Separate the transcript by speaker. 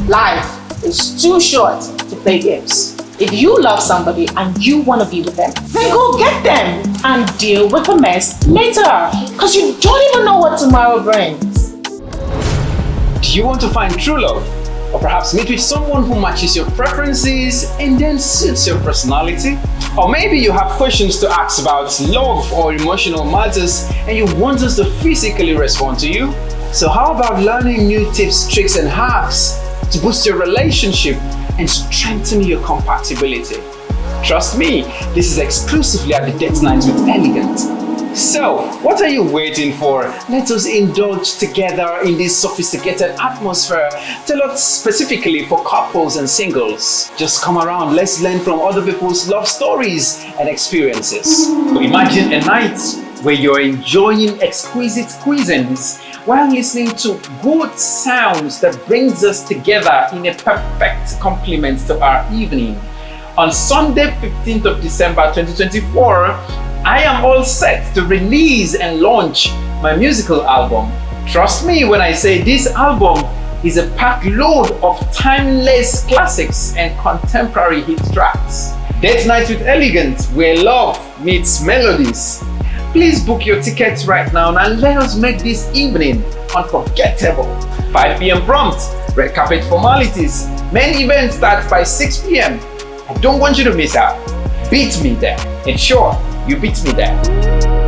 Speaker 1: Life is too short to play games. If you love somebody and you want to be with them, then go get them and deal with the mess later. Because you don't even know what tomorrow brings.
Speaker 2: Do you want to find true love? Or perhaps meet with someone who matches your preferences and then suits your personality? Or maybe you have questions to ask about love or emotional matters and you want us to physically respond to you? So how about learning new tips, tricks and hacks to boost your relationship and strengthen your compatibility? Trust me, this is exclusively at the Date Night with Elegant. So, what are you waiting for? Let us indulge together in this sophisticated atmosphere tailored specifically for couples and singles. Just come around, let's learn from other people's love stories and experiences. So imagine a night where you're enjoying exquisite cuisines while listening to good sounds that brings us together in a perfect complement to our evening. On Sunday, 15th of December 2024, I am all set to release and launch my musical album. Trust me when I say this album is a packed load of timeless classics and contemporary hit tracks. Date Night with Elegant, where love meets melodies. Please book your tickets right now and let us make this evening unforgettable. 5 p.m. prompt, red carpet formalities. Main event starts by 6 p.m. I don't want you to miss out. Beat me there. In short, you beat me there.